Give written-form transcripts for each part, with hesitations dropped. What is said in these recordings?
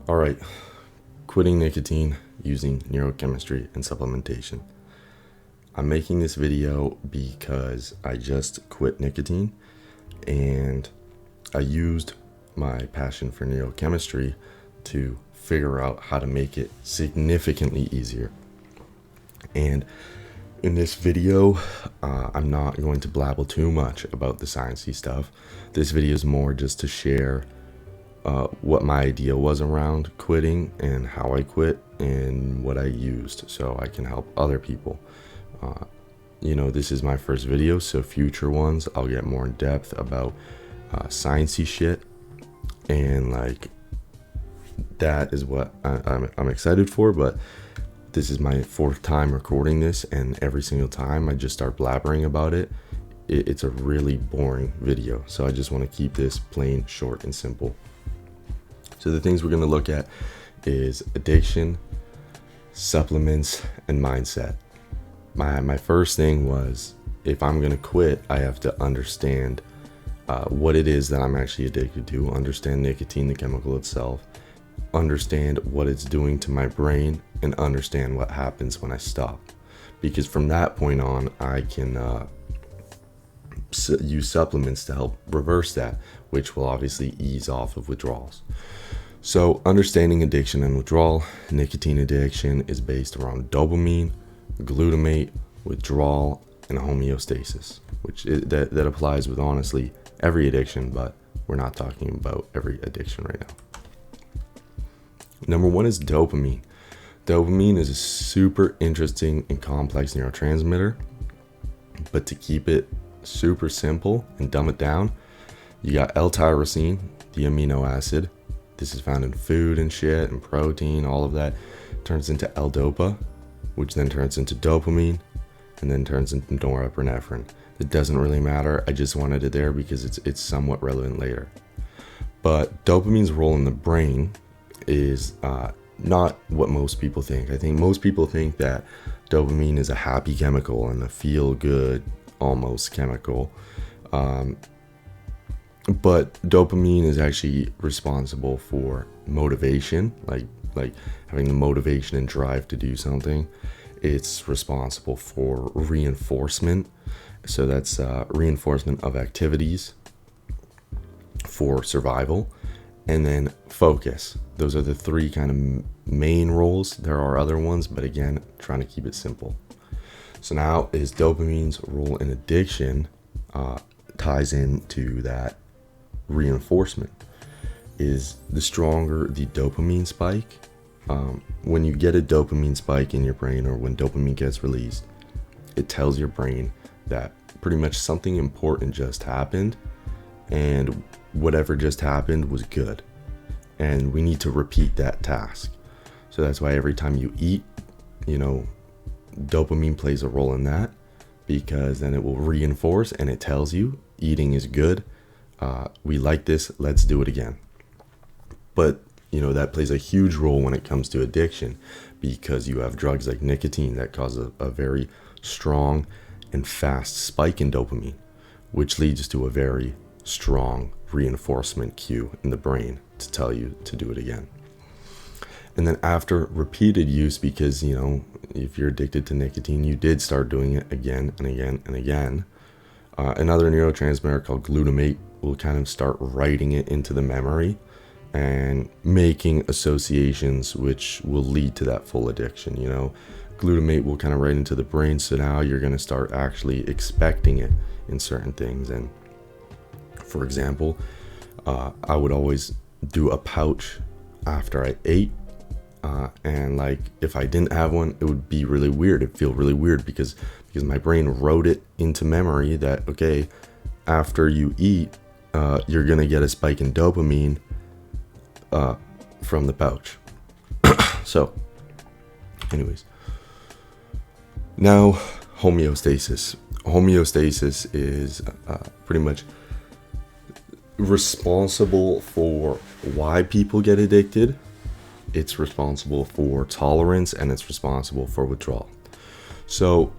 All right, quitting nicotine using neurochemistry and supplementation. I'm making this video because I just quit nicotine and I used my passion for neurochemistry to figure out how to make it significantly easier. And in this video, I'm not going to blabble too much about the sciencey stuff. This video is more just to share what my idea was around quitting and how I quit and what I used so I can help other people. This is my first video, so future ones I'll get more in depth about sciencey shit, and like that is what I'm excited for. But this is my fourth time recording this, and every single time I just start blabbering about it. It's a really boring video, so I just want to keep this plain, short, and simple. So the things we're going to look at is addiction, supplements, and mindset. My first thing was, if I'm going to quit, I have to understand what it is that I'm actually addicted to, understand nicotine, the chemical itself, understand what it's doing to my brain, and understand what happens when I stop. Because from that point on, I can use supplements to help reverse that, which will obviously ease off of withdrawals. So understanding addiction and withdrawal. Nicotine addiction is based around dopamine, glutamate, withdrawal, and homeostasis, which that applies with honestly every addiction, but we're not talking about every addiction right now. Number one is dopamine. Dopamine is a super interesting and complex neurotransmitter, but to keep it super simple and dumb it down, you got L-tyrosine, the amino acid. This is found in food and shit and protein. All of that turns into L-dopa, which then turns into dopamine and then turns into norepinephrine. It doesn't really matter. I just wanted it there because it's somewhat relevant later. But dopamine's role in the brain is not what most people think. I think most people think that dopamine is a happy chemical and a feel-good almost chemical. But dopamine is actually responsible for motivation, like having the motivation and drive to do something. It's responsible for reinforcement. So that's reinforcement of activities for survival. And then focus. Those are the three kind of main roles. There are other ones, but again, trying to keep it simple. So now is dopamine's role in addiction ties into that reinforcement. Is the stronger the dopamine spike, when you get a dopamine spike in your brain, or when dopamine gets released, it tells your brain that pretty much something important just happened, and whatever just happened was good, and we need to repeat that task. So that's why every time you eat, dopamine plays a role in that, because then it will reinforce and it tells you eating is good. We like this, let's do it again. But that plays a huge role when it comes to addiction, because you have drugs like nicotine that cause a very strong and fast spike in dopamine, which leads to a very strong reinforcement cue in the brain to tell you to do it again. And then after repeated use, because if you're addicted to nicotine, you did start doing it again and again and again, another neurotransmitter called glutamate will kind of start writing it into the memory and making associations which will lead to that full addiction. Glutamate will kind of write into the brain, so now you're going to start actually expecting it in certain things. And for example, I would always do a pouch after I ate, and like if I didn't have one, it would be really weird. It'd feel really weird because my brain wrote it into memory that, okay, after you eat, you're gonna get a spike in dopamine from the pouch. So anyways, now homeostasis. Homeostasis is pretty much responsible for why people get addicted. It's responsible for tolerance, and it's responsible for withdrawal. So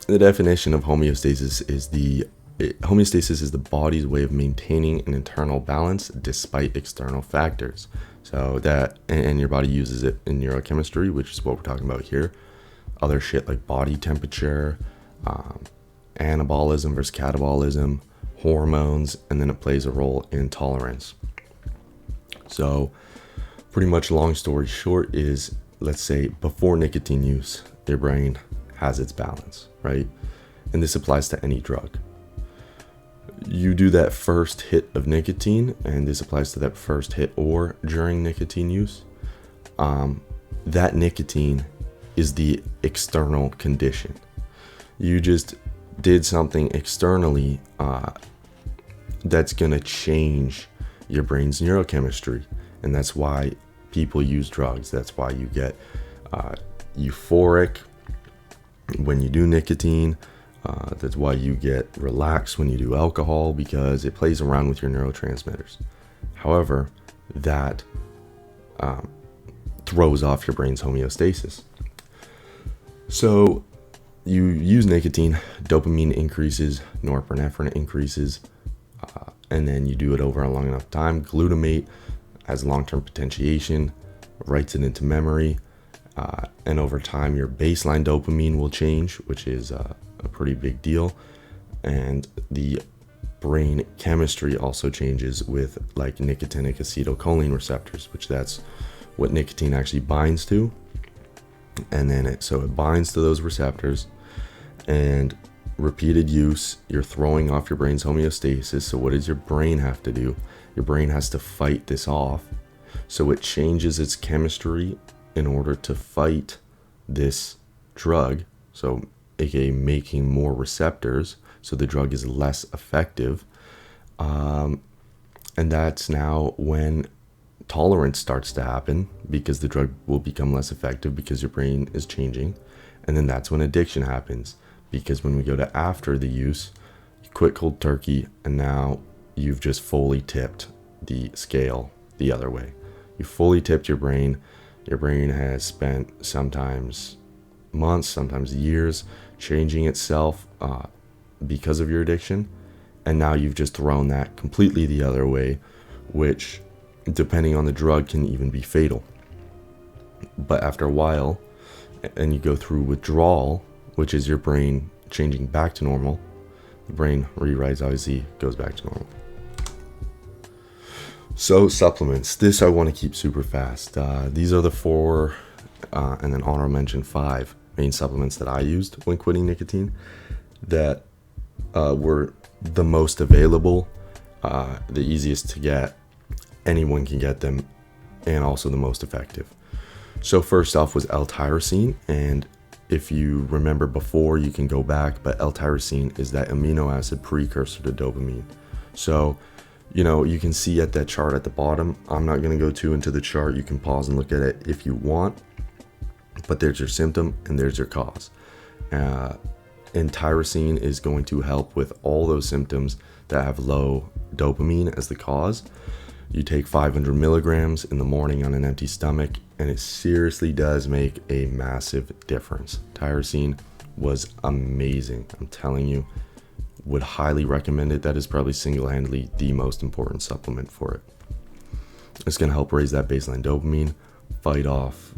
the definition of homeostasis is the homeostasis is the body's way of maintaining an internal balance despite external factors. So that, and your body uses it in neurochemistry, which is what we're talking about here. Other shit like body temperature, anabolism versus catabolism, hormones, and then it plays a role in tolerance. So pretty much, long story short, is, let's say before nicotine use, your brain has its balance, right? And this applies to any drug. You do that first hit of nicotine, and this applies to that first hit or during nicotine use. That nicotine is the external condition. You just did something externally that's gonna change your brain's neurochemistry, and that's why people use drugs. That's why you get euphoric when you do nicotine. That's why you get relaxed when you do alcohol, because it plays around with your neurotransmitters. However, that throws off your brain's homeostasis. So you use nicotine, dopamine increases, norepinephrine increases, and then you do it over a long enough time. Glutamate has long-term potentiation, writes it into memory, and over time your baseline dopamine will change, which is a pretty big deal. And the brain chemistry also changes with like nicotinic acetylcholine receptors, which that's what nicotine actually binds to. And then it binds to those receptors, and repeated use, you're throwing off your brain's homeostasis. So what does your brain have to do? Your brain has to fight this off. So it changes its chemistry in order to fight this drug. So aka making more receptors, so the drug is less effective. And that's now when tolerance starts to happen, because the drug will become less effective because your brain is changing. And then that's when addiction happens, because when we go to after the use, you quit cold turkey, and now you've just fully tipped the scale the other way. You fully tipped your brain. Your brain has spent sometimes months, sometimes years changing itself because of your addiction, and now you've just thrown that completely the other way, which, depending on the drug, can even be fatal. But after a while, and you go through withdrawal, which is your brain changing back to normal, the brain rewrites, obviously goes back to normal. So supplements, this I want to keep super fast. These are the 4 and then honorable mention 5 main supplements that I used when quitting nicotine that were the most available, the easiest to get, anyone can get them, and also the most effective. So first off was L-tyrosine, and if you remember before, you can go back, but L-tyrosine is that amino acid precursor to dopamine. So, you know, you can see at that chart at the bottom, I'm not going to go too into the chart, you can pause and look at it if you want, but there's your symptom and there's your cause. And tyrosine is going to help with all those symptoms that have low dopamine as the cause. You take 500 milligrams in the morning on an empty stomach, and it seriously does make a massive difference. Tyrosine was amazing. I'm telling you, would highly recommend it. That is probably single-handedly the most important supplement for it. It's going to help raise that baseline dopamine, fight off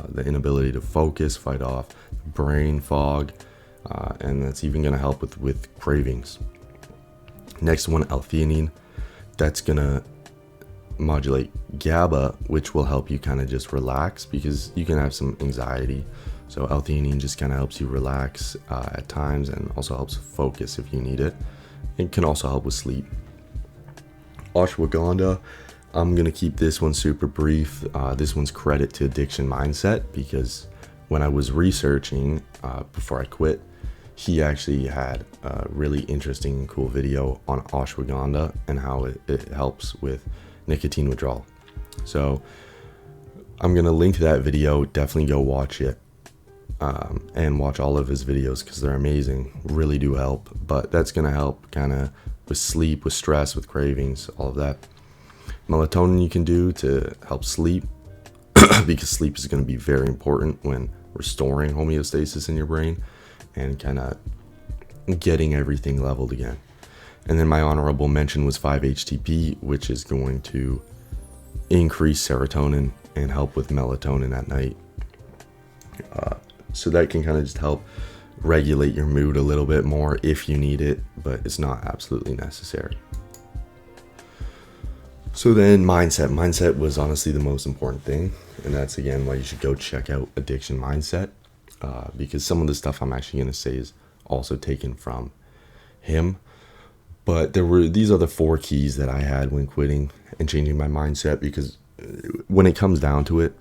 the inability to focus, fight off brain fog, and that's even going to help with cravings. Next one, L-theanine. That's going to modulate GABA, which will help you kind of just relax, because you can have some anxiety. So L-theanine just kind of helps you relax at times, and also helps focus if you need it. It can also help with sleep. Ashwagandha, I'm going to keep this one super brief. This one's credit to Addiction Mindset, because when I was researching before I quit, he actually had a really interesting and cool video on ashwagandha and how it helps with nicotine withdrawal. So I'm going to link that video. Definitely go watch it, and watch all of his videos, because they're amazing, really do help. But that's going to help kind of with sleep, with stress, with cravings, all of that. Melatonin you can do to help sleep, because sleep is going to be very important when restoring homeostasis in your brain and kind of getting everything leveled again. And then my honorable mention was 5-HTP, which is going to increase serotonin and help with melatonin at night. So that can kind of just help regulate your mood a little bit more if you need it, but it's not absolutely necessary. So then mindset was honestly the most important thing. And that's again why you should go check out Addiction Mindset, because some of the stuff I'm actually going to say is also taken from him. But there were these other 4 keys that I had when quitting and changing my mindset, because when it comes down to it,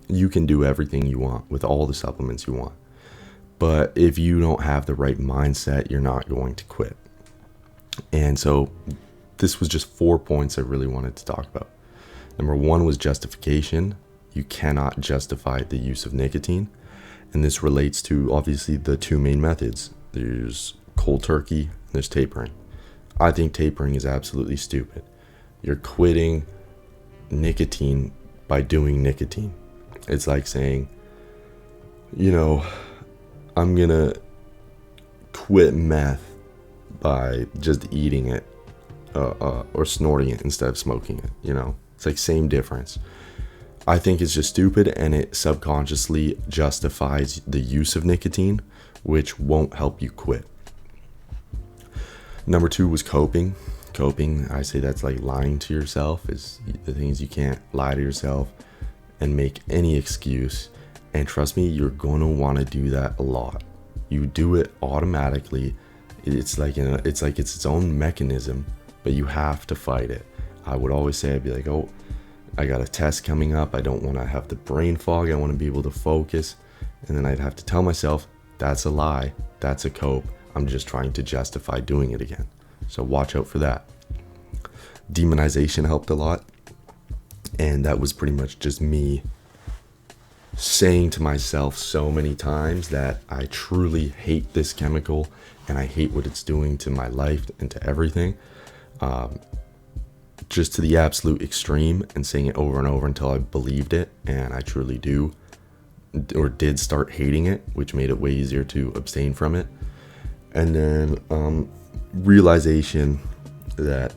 you can do everything you want with all the supplements you want. But if you don't have the right mindset, you're not going to quit. And so this was just 4 points I really wanted to talk about. Number 1 was justification. You cannot justify the use of nicotine. And this relates to obviously the 2 main methods. There's cold turkey and there's tapering. I think tapering is absolutely stupid. You're quitting nicotine by doing nicotine. It's like saying, I'm gonna quit meth by just eating it or snorting it instead of smoking it. It's like same difference. I think it's just stupid, and it subconsciously justifies the use of nicotine, which won't help you quit. Number 2 was coping. I say that's like lying to yourself. Is the things you can't lie to yourself and make any excuse. And trust me, you're going to want to do that a lot. You do it automatically. It's like it's its own mechanism, but you have to fight it. I would always say, I'd be like, oh, I got a test coming up. I don't want to have the brain fog. I want to be able to focus. And then I'd have to tell myself, that's a lie. That's a cope. I'm just trying to justify doing it again. So watch out for that. Demonization helped a lot. And that was pretty much just me saying to myself so many times that I truly hate this chemical and I hate what it's doing to my life and to everything. Just to the absolute extreme, and saying it over and over until I believed it. And I truly do, or did start hating it, which made it way easier to abstain from it. And then realization that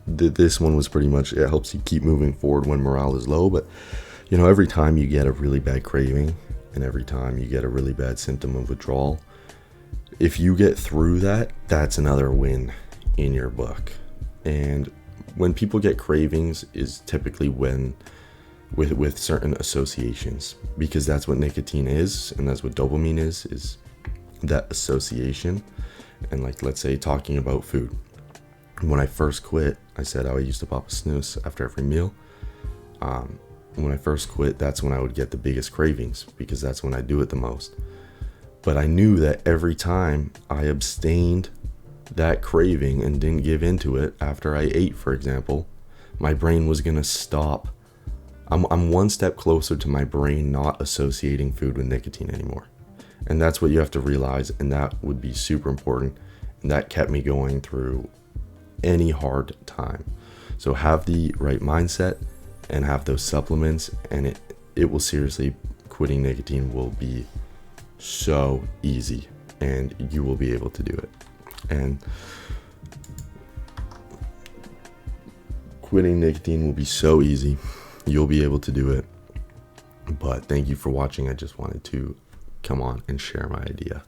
this one was pretty much, it helps you keep moving forward when morale is low. But every time you get a really bad craving and every time you get a really bad symptom of withdrawal, if you get through that, that's another win in your book. And when people get cravings is typically when with certain associations, because that's what nicotine is and that's what dopamine is that association. And like, let's say talking about food, when I first quit, I said I used to pop a snooze after every meal. When I first quit, that's when I would get the biggest cravings, because that's when I do it the most. But I knew that every time I abstained that craving and didn't give into it after I ate, for example, my brain was gonna stop. I'm one step closer to my brain not associating food with nicotine anymore. And that's what you have to realize, and that would be super important. And that kept me going through any hard time. So have the right mindset and have those supplements, and it will seriously, quitting nicotine will be so easy, and you will be able to do it. And quitting nicotine will be so easy. You'll be able to do it. But thank you for watching. I just wanted to come on and share my idea.